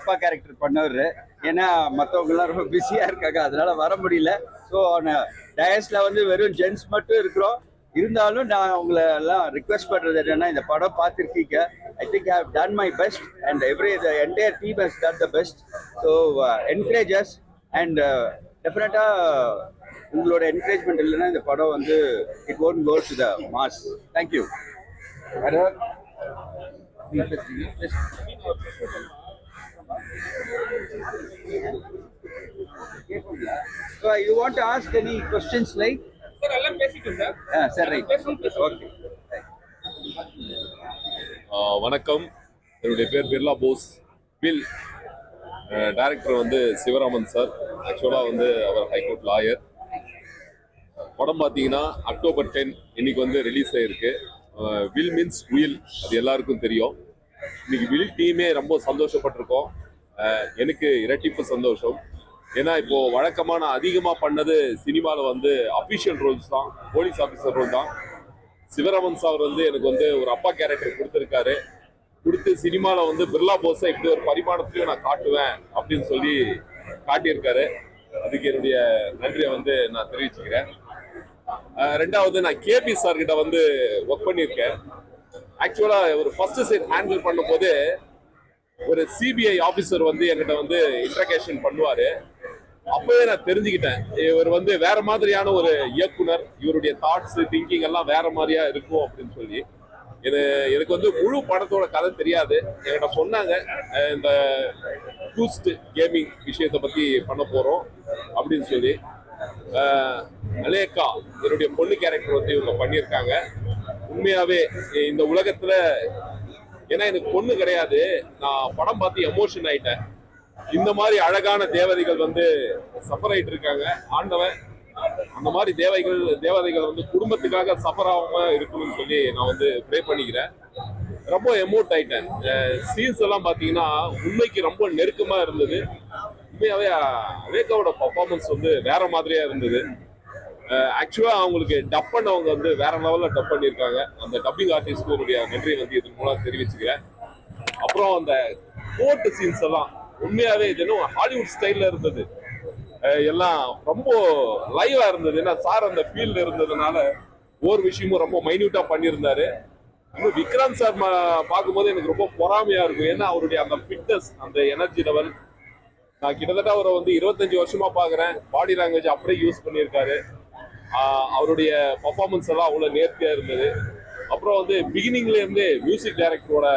அப்பா கேரக்டர் பண்ணவர். ஏன்னா மற்றவங்கலாம் ரொம்ப பிஸியாக இருக்காங்க, அதனால வர முடியல. ஸோ டயஸ்ல வந்து வெறும் ஜென்ஸ் மட்டும் இருக்கிறோம். இருந்தாலும் நான் உங்களை எல்லாம் ரிக்வெஸ்ட் பண்ணுறது என்னன்னா, இந்த படம் பார்த்துருக்கீங்க. I think I have done my best and the entire team has done the best. So encourages and டெஃபினட்டாக உங்களோட என்கரேஜ்மெண்ட் இல்லைன்னா இந்த படம் வந்து it won't go to the mass. Thank you. So you want to ask any questions like? Sir, allam basic sir. Sir, right. Okay. வணக்கம், என்னுடைய பேர் Birla Bose. Will director வந்து சிவராமன் சார். ஆக்சுவலாக வந்து அவர் ஹைகோர்ட் லாயர். படம் பார்த்தீங்கன்னா அக்டோபர் 10 இன்னைக்கு வந்து ரிலீஸ் ஆயிருக்கு. வில் மீன்ஸ் உயில், அது எல்லாருக்கும் தெரியும். இன்னைக்கு வில் டீமே ரொம்ப சந்தோஷப்பட்டிருக்கோம். எனக்கு இரட்டிப்பு சந்தோஷம். ஏன்னா இப்போ வழக்கமான அதிகமாக பண்ணது சினிமாவில் வந்து அஃபிஷியல் ரோல்ஸ் தான், போலீஸ் ஆஃபீஸர் ரோல் தான். சிவராமன் சார் வந்து எனக்கு வந்து ஒரு அப்பா கேரக்டர் கொடுத்துருக்காரு. கொடுத்து சினிமாவில் வந்து பிர்லா போஸை இப்படி ஒரு பரிமாணத்திலையும் நான் காட்டுவேன் அப்படின்னு சொல்லி காட்டியிருக்காரு. அதுக்கு என்னுடைய நன்றியை வந்து நான் தெரிவிச்சுக்கிறேன். ரெண்டாவது, நான் கேபி சார் கிட்ட வந்து ஒர்க் பண்ணியிருக்கேன். ஆக்சுவலா ஒரு ஃபர்ஸ்ட் சைட் ஹேண்டில் பண்ணும் போது ஒரு சிபிஐ ஆஃபீஸர் வந்து என்கிட்ட வந்து இன்ட்ரகேஷன் பண்ணுவாரு. அப்பவே நான் தெரிஞ்சுக்கிட்டேன், இவர் வந்து வேற மாதிரியான ஒரு இயக்குனர், இவருடைய தாட்ஸ் திங்கிங் எல்லாம் வேற மாதிரியா இருக்கும் அப்படின்னு சொல்லி. எனக்கு வந்து முழு படத்தோட கதை தெரியாது. என்கிட்ட சொன்னாங்க, இந்த கூஸ்ட் கேமிங் விஷயத்தை பத்தி பண்ண போறோம் அப்படின்னு சொல்லி. அலேக்கா என்னுடைய பொண்ணு கேரக்டர் வந்து இவங்க பண்ணியிருக்காங்க. உண்மையாவே இந்த உலகத்துல, ஏன்னா எனக்கு பொண்ணு கிடையாது, நான் படம் பார்த்து எமோஷன் ஆயிட்டேன். இந்த மாதிரி அழகான தேவதைகள் வந்து சஃபர் ஆயிட்டு இருக்காங்க. ஆண்டவன் அந்த மாதிரி தேவதைகள் வந்து குடும்பத்துக்காக சஃபர் ஆகாம இருக்கணும்னு சொல்லி நான் வந்து ப்ரே பண்ணிக்கிறேன். ரொம்ப எமோட் ஆயிட்டேன். சீன்ஸ் எல்லாம் பாத்தீங்கன்னா உண்மைக்கு ரொம்ப நெருக்கமா இருந்தது. உண்மையாவே அலேக்காவோட பர்ஃபார்மன்ஸ் வந்து வேற மாதிரியா இருந்தது. ஆக்சுவலா அவங்களுக்கு டப் பண்ணவங்க வந்து வேற லெவல்ல டப் பண்ணியிருக்காங்க. அந்த டப்பிங் ஆர்டிஸ்ட்க்கு என்னுடைய நன்றி வந்து இதன் மூலம் தெரிவிச்சுக்கிறேன். அப்புறம் அந்த கோர்ட் சீன்ஸ் எல்லாம் உண்மையாவே இது ஹாலிவுட் ஸ்டைல்ல இருந்தது. எல்லாம் ரொம்ப லைவா இருந்தது. ஏன்னா சார் அந்த ஃபீல்ட்ல இருந்ததுனால ஒவ்வொரு விஷயமும் ரொம்ப மைன்யூட்டா பண்ணியிருந்தாரு. இன்னும் விக்ராந்த் சார் பார்க்கும்போது எனக்கு ரொம்ப பொறாமையா இருக்கும். ஏன்னா அவருடைய அந்த ஃபிட்னஸ், அந்த எனர்ஜி லெவல், நான் கிட்டத்தட்ட அவரை வந்து 25 வருஷமா பாக்குறேன். பாடி லாங்குவேஜ் அப்படியே யூஸ் பண்ணியிருக்காரு. அவருடைய பர்ஃபார்மன்ஸ் எல்லாம் அவ்வளோ நேர்த்தியா இருந்தது. அப்புறம் வந்து பிகினிங்ல இருந்தே மியூசிக் டைரக்டரோட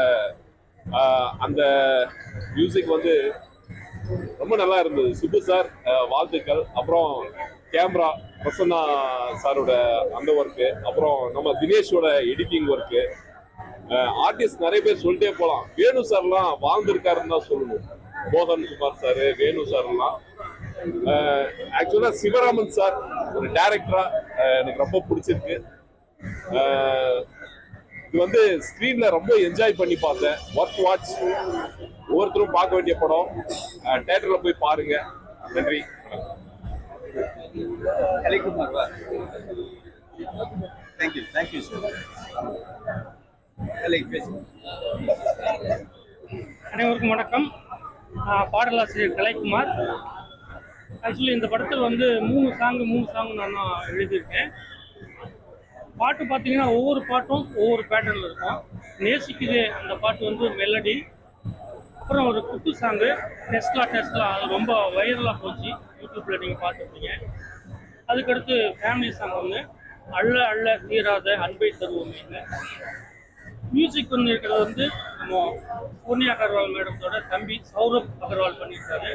அந்த மியூசிக் வந்து ரொம்ப நல்லா இருந்தது. சுப்பு சார் வாழ்த்துக்கள். அப்புறம் கேமரா பிரசன்னா சாரோட அந்த ஒர்க்கு, அப்புறம் நம்ம தினேஷோட எடிட்டிங் ஒர்க்கு, ஆர்டிஸ்ட் நிறைய பேர் சொல்லிட்டே போகலாம். வேணு சார்லாம் வாழ்ந்திருக்காருன்னு தான் சொல்லணும். மோகன் குமார் சார், வேணு சார்லாம். ஆக்சுவலா சிவராமன் சார் ஒரு டைரக்டரா எனக்கு ரொம்ப பிடிச்சிருக்கு. இது வந்து ஸ்கிரீன்ல ரொம்ப என்ஜாய் பண்ணி பார்த்தேன். ஒர்க் வாட்ச், ஒவ்வொருத்தரும் பார்க்க வேண்டிய படம். தியேட்டர்ல போய் பாருங்க. நன்றி. கலைக்குமார், தேங்க்யூ. Thank you sir. அனைவருக்கும் வணக்கம். பாடலாசிரியர் கலைக்குமார். ஆக்சுவலி இந்த படத்தில் வந்து 3 சாங் நான் எழுதியிருக்கேன். பாட்டு பார்த்தீங்கன்னா ஒவ்வொரு பாட்டும் ஒவ்வொரு பேட்டர்னில் இருக்கும். நேசிக்குது அந்த பாட்டு வந்து மெலடி. அப்புறம் ஒரு குத்து சாங்கு டெஸ்ட்லா அது ரொம்ப வைரலாக போச்சு, யூடியூப்பில் நீங்கள் பார்த்துருப்பீங்க. அதுக்கடுத்து ஃபேமிலி சாங் ஒன்று, அள்ள தீராத அன்பை தருவோமே. மியூசிக் வந்து இருக்கிறது வந்து நம்ம பூர்ணியா அகர்வால் மேடத்தோட தம்பி சௌரப் அகர்வால் பண்ணியிருக்காரு.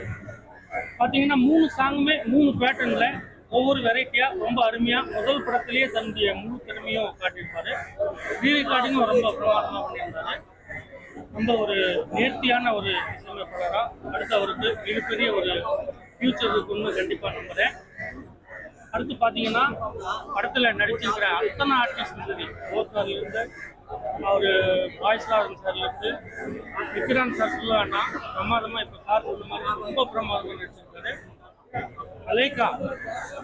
பார்த்தீங்கன்னா 3 சாங்குமே 3 பேட்டர்னில் ஒவ்வொரு வெரைட்டியாக ரொம்ப அருமையாக முதல் படத்திலேயே தன்னுடைய முழு திறமையும் காட்டியிருப்பாரு. ரீரெக்கார்டிங்கும் ரொம்ப பிரமாதமாக பண்ணியிருந்தாரு. ரொம்ப ஒரு நேர்த்தியான ஒரு இசையமைப்பாளராக அடுத்து அவருக்கு மிகப்பெரிய ஒரு ஃபியூச்சர் இருக்குன்னு கண்டிப்பாக நம்புகிறேன். அடுத்து பார்த்தீங்கன்னா படத்தில் நடிச்சிருக்கிற அத்தனை ஆர்டிஸ்டும் சரி, ஓசார்லேருந்து அவர் பாய்ஸ்ராஜன் சார்லேருந்து விக்ராந்த் சார் சொல்லுவாங்கன்னா பிரமாதமாக, இப்போ சார் சொல்ல மாதிரி ரொம்ப பிரமாதமாக நடிச்சிருக்காரு. அலேக்கா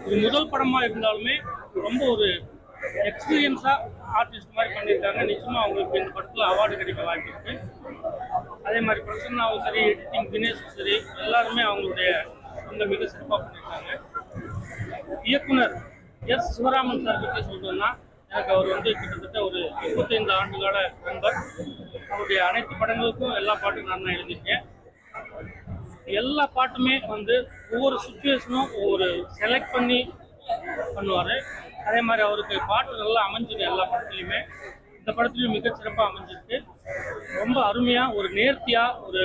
இது முதல் படமாக இருந்தாலுமே ரொம்ப ஒரு எக்ஸ்பீரியன்ஸா ஆர்டிஸ்ட் மாதிரி பண்ணியிருக்காங்க. நிச்சயமா அவங்களுக்கு இந்த படத்துல அவார்டு கிடைக்க வாய்ப்பு இருக்கு. அதே மாதிரி பிரசன்னாவும் சரி, எடிட்டிங் தினேஷும் சரி, எல்லாருமே அவங்களுடைய இந்த மிக சிறப்பாக பண்ணியிருக்காங்க. இயக்குனர் எஸ் சிவராமன் சார் பற்றி சொல்றோம்னா, எனக்கு அவர் வந்து கிட்டத்தட்ட ஒரு 35 ஆண்டுகால நண்பர். அவருடைய அனைத்து படங்களுக்கும் எல்லா பாட்டும் நான் தான் எழுதியிருக்கேன். எல்லா பாட்டுமே வந்து ஒவ்வொரு சுச்சுவேஷனும் ஒவ்வொரு செலக்ட் பண்ணி பண்ணுவார். அதே மாதிரி அவருக்கு பாட்டு நல்லா அமைஞ்சிருக்கு. எல்லா படத்துலையுமே இந்த படத்துலையும் மிக சிறப்பாக அமைஞ்சிருக்கு. ரொம்ப அருமையாக ஒரு நேர்த்தியாக ஒரு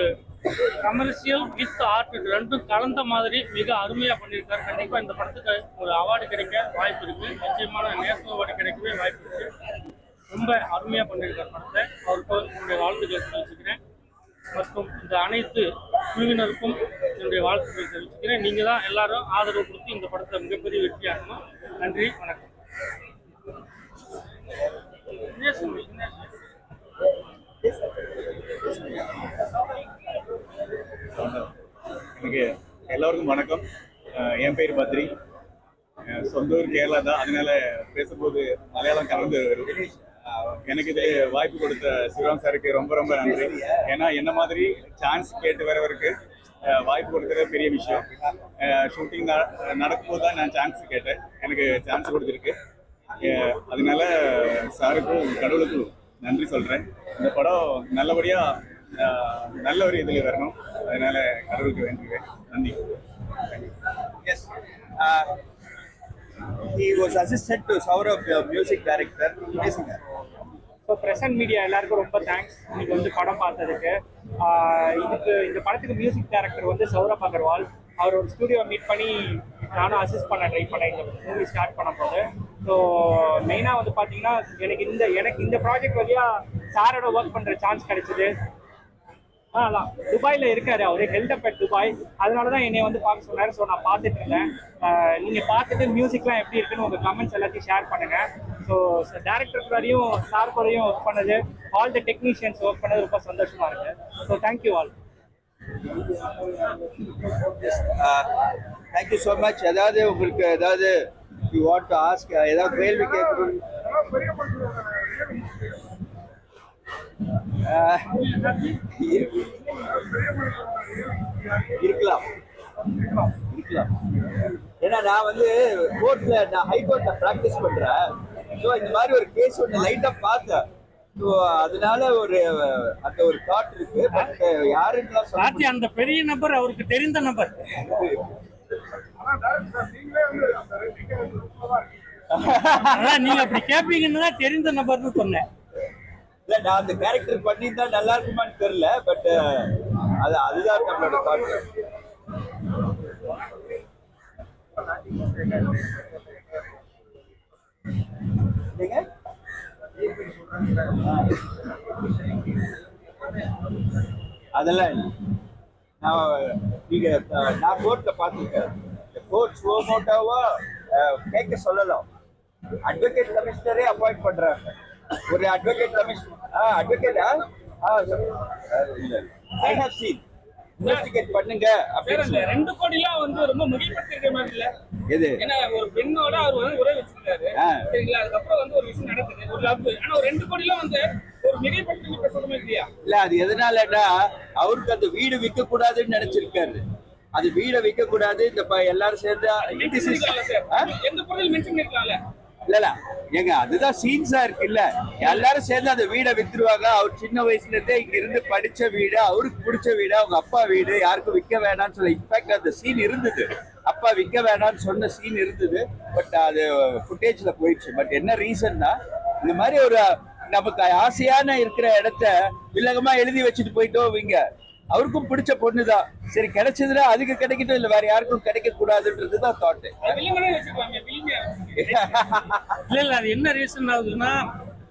கமர்ஷியல் வித் ஆர்ட் ரெண்டும் கலந்த மாதிரி மிக அருமையாக பண்ணியிருக்காரு. கண்டிப்பாக இந்த படத்துக்கு ஒரு அவார்டு கிடைக்க வாய்ப்பு இருக்குது. நிச்சயமான நேஷனல் அவார்டு கிடைக்கவே வாய்ப்பு இருக்குது. ரொம்ப அருமையாக பண்ணியிருக்கார் படத்தை. அவருக்கு என்னுடைய வாழ்த்துக்களை தெரிவிச்சுக்கிறேன். மற்றும் இந்த அனைத்து குழுவினருக்கும் என்னுடைய வாழ்த்துக்களை தெரிவிச்சுக்கிறேன். நீங்கள் தான் எல்லாரும் ஆதரவு கொடுத்து இந்த படத்தை மிகப்பெரிய வெற்றியாகணும். நன்றி, வணக்கம். எனக்கு எல்லோருக்கும் வணக்கம். என் பேர் பத்ரி. சொந்த ஊர் கேரளா தான், அதனால பேசும்போது மலையாளம் கலந்து வரும். எனக்கு இது வாய்ப்பு கொடுத்த சிவராம் சாருக்கு ரொம்ப ரொம்ப நன்றி. ஏன்னா என்ன மாதிரி சான்ஸ் கேட்டு வரவருக்கு வாய்ப்பு கொடுக்கறது பெரிய விஷயம். ஷூட்டிங் நடக்கும்போது தான் நான் சான்ஸ் கேட்டேன், எனக்கு சான்ஸ் கொடுத்துருக்கு. அதனால சாருக்கும் கடவுளுக்கும் நன்றி சொல்கிறேன். இந்த படம் நல்லபடியாக நல்ல ஒரு இதில் வரணும், அதனால கடவுளுக்கு வேண்டுகிறேன். நன்றி. Yes. He was assistant to Saurav, music director. So present media எல்லாருக்கும் ரொம்ப தேங்க்ஸ் இன்னைக்கு வந்து படம் பார்த்ததுக்கு. இதுக்கு இந்த படத்துக்கு மியூசிக் டைரக்டர் வந்து சௌரப் அகர்வால். அவர் ஒரு ஸ்டூடியோ மீட் பண்ணி நானும் அசிஸ்ட் பண்ண ட்ரை பண்ணேன் இந்த மூவி ஸ்டார்ட் பண்ணும்போது. ஸோ மெயினாக வந்து பார்த்தீங்கன்னா எனக்கு இந்த ப்ராஜெக்ட் வழியாக சாரோட ஒர்க் பண்ணுற சான்ஸ் கிடைச்சிது. அதான் துபாயில் இருக்காரு அவர், ஹெல்டப் அட் துபாய். அதனால தான் என்னை வந்து பார்க்க சொன்னார். ஸோ நான் பார்த்துட்டு இருந்தேன். நீங்கள் பார்த்துட்டு மியூசிக்லாம் எப்படி இருக்குன்னு உங்கள் கமெண்ட்ஸ் எல்லாத்தையும் ஷேர் பண்ணுங்கள். ஸோ டேரக்டர் கூடயும் சார் கூடயும் ஒர்க் பண்ணது, ஆல் த டெக்னீஷியன்ஸ் ஒர்க் பண்ணது ரொம்ப சந்தோஷமாக இருக்குது. So thank you all. Thank you so much. ஏதாவது உங்களுக்கு ஏதாவது யூ வாண்ட் டு ஆஸ்க், ஏதாவது கேள்வி கேட்கணும்? இருக்கலாம். ஏன்னா நான் வந்து கோர்ட்ல, நான் ஹைகோர்ட்ல பிராக்டிஸ் பண்றேன். ஸோ இந்த மாதிரி ஒரு கேஸ் ஒன்று லைட்டா பார்த்தேன். ஸோ அதனால அந்த ஒரு தாட் இருக்கு. பட் யாருன்னு சொல்ல அந்த பெரிய நபர் அவருக்கு தெரிந்த நபர். நீங்க அப்படி கேட்பீங்கன்னு தான் தெரிந்த நபர்னு சொன்னேன். இல்ல, நான் அந்த கேரக்டர் பண்ணியிருந்தா நல்லா இருக்குமான்னு தெரியல. பட் அதுதான் நம்மளோட தாட். அதெல்லாம் இல்லை. நான் கோர்ட்ல பார்த்துருக்கேன். கோர்ட் சுவமோட்டாவா கேட்க சொல்லலாம். அட்வொகேட் கமிஷனரே அப்பாயிண்ட் பண்றாங்க. ஒரு அட்வொகேட் கமிஷனர் அட்வொகேட்டா இல்ல, ஐ ஹேவ் சீன், இன்வெஸ்டிகேட் பண்ணுங்க அப்படின்னு 2 கோடிலாம் வந்து ரொம்ப மிகைப்படுத்திருக்க மாதிரி இல்ல. எது? ஏன்னா ஒரு பெண்ணோட அவர் வந்து உறவு வச்சிருக்காரு, சரிங்களா? அதுக்கப்புறம் வந்து ஒரு விஷயம் நடக்குது, ஒரு லவ். ஆனா ஒரு 2 கோடிலாம் வந்து ஒரு மிகைப்படுத்தி பேசணுமே இல்லையா? இல்ல, அது எதனாலன்னா அவருக்கு அந்த வீடு விற்க கூடாதுன்னு நினைச்சிருக்காரு. அது வீடை விற்க கூடாது. இந்த எல்லாரும் சேர்ந்து எந்த பொருள் மென்ஷன் பண்ணிருக்கலாம்ல. இல்ல ஏங்க, அதுதான் சீன்ஸா இருக்குல்ல. எல்லாரும் சேர்ந்து அந்த வீடை வித்துருவாங்க. அவர் சின்ன வயசுல இருந்தே இங்க இருந்து படிச்ச வீடு, அவருக்கு பிடிச்ச வீடு, அவங்க அப்பா வீடு, யாருக்கும் விற்க வேணாம்னு சொல்ல. இன்ஃபேக்ட் அந்த சீன் இருந்தது, அப்பா விற்க வேணாம்னு சொன்ன சீன் இருந்தது. பட் அது ஃபுட்டேஜ்ல போயிடுச்சு. பட் என்ன ரீசன்னா, இந்த மாதிரி ஒரு நமக்கு ஆசையான இருக்கிற இடத்த வில்லகமா எழுதி வச்சுட்டு போயிட்டோம். இங்க அவருக்கும் பிடிச்ச பொண்ணுதான், சரி கிடைச்சதுல அதுக்கு கிடைக்கட்டும், இல்ல வேற யாருக்கும் கிடைக்க கூடாதுன்றதுதான் தாட். இல்ல அது என்ன ரீசன் ஆகுதுன்னா,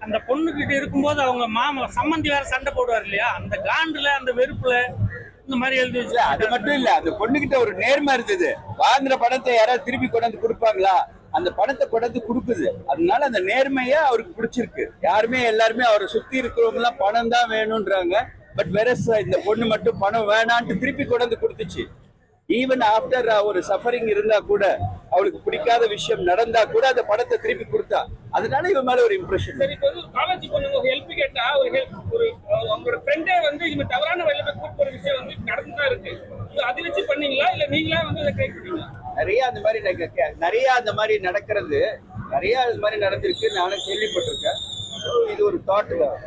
அந்த பொண்ணு கிட்ட இருக்கும்போது அவங்க மாமா சம்மந்தி வேற சண்டை போடுவார் இல்லையா, அந்த காண்டுல அந்த வெறுப்புல இந்த மாதிரி எழுதி வச்சு. அது மட்டும் இல்ல, அந்த பொண்ணுகிட்ட ஒரு நேர்மை இருந்தது. வாங்குற பணத்தை யாராவது திருப்பி கொண்டாந்து கொடுப்பாங்களா, அந்த பணத்தை கொண்டாந்து கொடுக்குது. அதனால அந்த நேர்மையா அவருக்கு பிடிச்சிருக்கு. எல்லாருமே அவரை சுத்தி இருக்கிறவங்க எல்லாம் பணம் தான் வேணும்ன்றாங்க. பட் வேற இந்த பொண்ணு மட்டும் பணம் வேணான்ட்டு திருப்பி கொண்டாந்து கொடுத்துச்சு. ஈவன் ஆஃப்டர் ஒரு சஃபரிங் இருந்தா கூட, அவளுக்கு பிடிக்காத விஷயம் நடந்தா கூட அந்த படத்தை திருப்பி கொடுத்தா. அதனால இவன் மேல ஒரு இம்ப்ரெஷன். சரி, இப்போ காலேஜ் பொண்ணுங்க ஒரு ஹெல்ப் கேட்டா ஒரு அவங்களோட ஃப்ரெண்டே வந்து இவங்க தவறான வழியில போய் கூட்டு போற விஷயம் வந்து நடந்துதான் இருக்கு. அது வச்சு பண்ணீங்களா இல்ல நீங்களா வந்து அதை ட்ரை பண்ணீங்களா? நிறைய அந்த மாதிரி நடக்கிறது, நிறைய அது மாதிரி நடந்திருக்கு, நானும் கேள்விப்பட்டிருக்கேன். இது ஒரு தாட் தான்.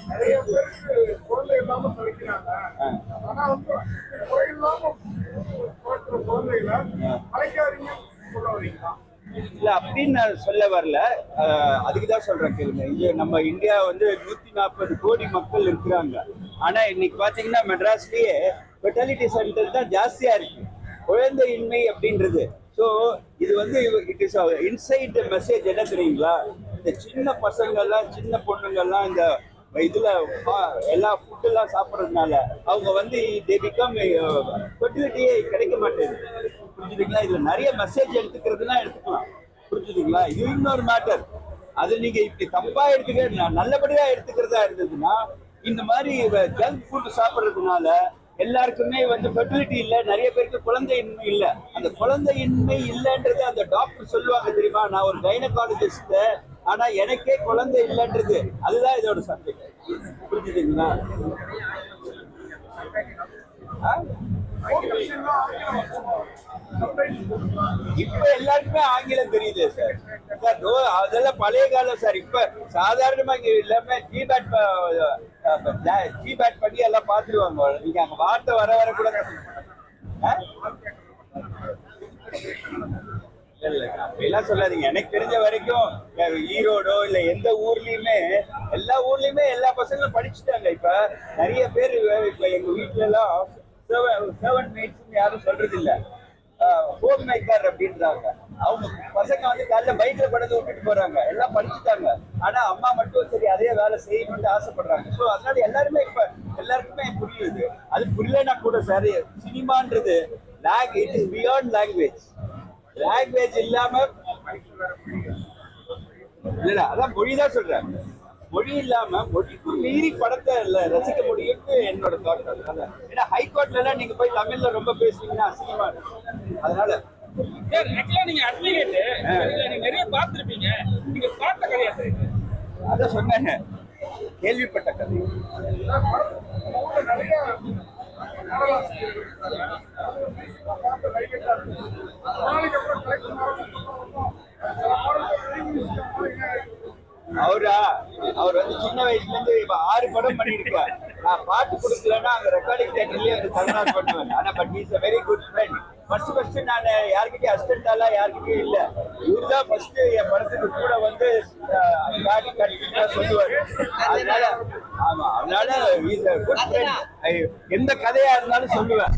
நிறைய பேருக்கு குழந்தை இல்லாம படிக்கிறாங்க. ஆனா வந்து குறை இல்லாம குழந்தைகளை அழைக்காதீங்க சொல்ல வரீங்களா? இல்ல அப்படின்னு நான் சொல்ல வரல. அதுக்குதான் சொல்றேன் கேளுங்க. இங்க நம்ம இந்தியா வந்து 140 கோடி மக்கள் இருக்கிறாங்க. ஆனா இன்னைக்கு பாத்தீங்கன்னா மெட்ராஸ்லயே ஃபெர்டிலிட்டி சென்டர் தான் ஜாஸ்தியா இருக்கு, குழந்தையின்மை அப்படின்றது. ஸோ இது வந்து இட் இஸ் இன்சைட் மெசேஜ் என்ன தெரியுங்களா? இந்த சின்ன பசங்கள்லாம் சின்ன பொண்ணுங்கள்லாம் இந்த இதுல எல்லா ஃபுட்டெல்லாம் சாப்பிட்றதுனால அவங்க வந்து தே பிகம் ஃபெர்டிலிட்டியே கிடைக்க மாட்டேங்குது. புரிஞ்சுதுங்களா? இதுல நிறைய மெசேஜ் எடுத்துக்கிறதுனா எடுத்துக்கலாம். புரிஞ்சுதுங்களா? இது இன்னொரு மேட்டர். அது நீங்க இப்படி தப்பா எடுத்துக்க நல்லபடியா எடுத்துக்கிறதா இருந்ததுன்னா, இந்த மாதிரி ஜங்க் ஃபுட் சாப்பிட்றதுனால எல்லாருக்குமே வந்து ஃபெர்டிலிட்டி இல்லை, நிறைய பேருக்கு குழந்தையின்மை இல்லை. அந்த குழந்தையின்மை இல்லைன்றது அந்த டாக்டர் சொல்லுவாங்க தெரியுமா? நான் ஒரு கைனகாலஜிஸ்ட், ஆனா எனக்கே குழந்தை இல்லைன்றது அதுதான் இதோட சப்ஜெக்ட். புரிஞ்சுதுங்களா? இப்ப எல்லாருக்குமே ஆங்கிலம் தெரியுது சார். அதெல்லாம் பழைய காலம் சார். இப்ப சாதாரணமா இங்க எல்லாமே ஜிபேட் பண்ணி எல்லாம் பாத்துருவாங்க. நீங்க அங்க வார்த்தை வர கூட எல்லாம் சொல்லாதீங்க. எனக்கு தெரிஞ்ச வரைக்கும் ஈரோடோ இல்ல எந்த ஊர்லயுமே எல்லா ஊர்லயுமே எல்லா பசங்களும் படிச்சுட்டாங்க. இப்ப நிறைய பேர் இப்ப எங்க வீட்டுல எல்லாம் சர்வன்ட் மேட்ஸ் யாரும் சொல்றது இல்ல, ஹோம் மேக்கர் அப்படின்றாங்க. அவங்க பசங்க வந்து காலைல பைக்ல படத்தை விட்டுட்டு போறாங்க, எல்லாம் படிச்சுட்டாங்க. ஆனா அம்மா மட்டும் சரி அதே வேலை செய்யணும்னு ஆசைப்படுறாங்க. ஸோ அதனால எல்லாருமே இப்ப எல்லாருக்குமே புரியுது. அது புரியலன்னா கூட சரி, சினிமான்றது it is beyond language. Language இல்லாம இல்ல, அதான் மொழிதான் சொல்றேன். மொழி இல்லாம மொழிக்கு மீறி படத்தை ரசிக்க முடியும்னு என்னோட தாட். ஏன்னா ஹைகோர்ட்ல எல்லாம் நீங்க போய் தமிழ்ல ரொம்ப பேசுனீங்கன்னா அசிங்கமா இருக்கு. அதனால சார், ஆக்சுவலா நீங்க அட்வொகேட், நீங்க நிறைய பார்த்திருப்பீங்க. நீங்க பார்த்த கதையா சார்? அதான் சொன்னேன், கேள்விப்பட்ட கதை. நிறைய அவர் வந்து சின்ன வயசுல இருந்து 6 படம் பண்ணிருக்காரு. நான் பாட்டு கொடுக்கலன்னா அங்க ரெக்கார்டிங் தியேட்டர்லயே வந்து தகராறு பண்ணுவேன். ஆனா but is a very good friend. First நான் யார்கிட்டயும் அசிஸ்டன்டாலாம் யார்கிட்டயும் இல்ல, இவருதான் ஃபர்ஸ்ட் என் படத்துக்கு கூட வந்து காடி கட்டிட்டா சொல்லுவாரு. அதனால ஆமா, அதனால இஸ் a good friend. எந்த கதையா இருந்தாலும் சொல்லுவேன்,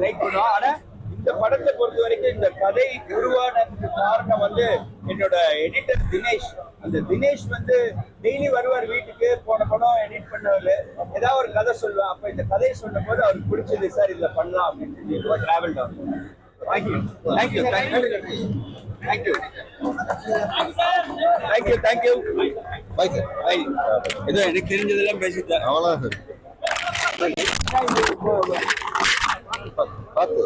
லைக் பண்ணுவோம். ஆனா இந்த படத்தை பொறுத்த வரைக்கும் இந்த கதை உருவானதுக்கு காரணம் வந்து என்னோட எடிட்டர் தினேஷ். அந்த தினேஷ் வந்து டெய்லி வருவார் வீட்டுக்கு, போன படம் எடிட் பண்ணவர் ஏதாவது ஒரு கதை சொல்லுவேன். அப்ப இந்த கதையை சொன்ன போது அவருக்கு பிடிச்சது, சார் இதுல பண்ணலாம் அப்படின்னு சொல்லி travel down. Thank you. Bye sir. பாய். ஏதோ எனக்கு தெரிஞ்சதெல்லாம் பேசிட்டேன், அவ்வளோதான் சார். பார்த்து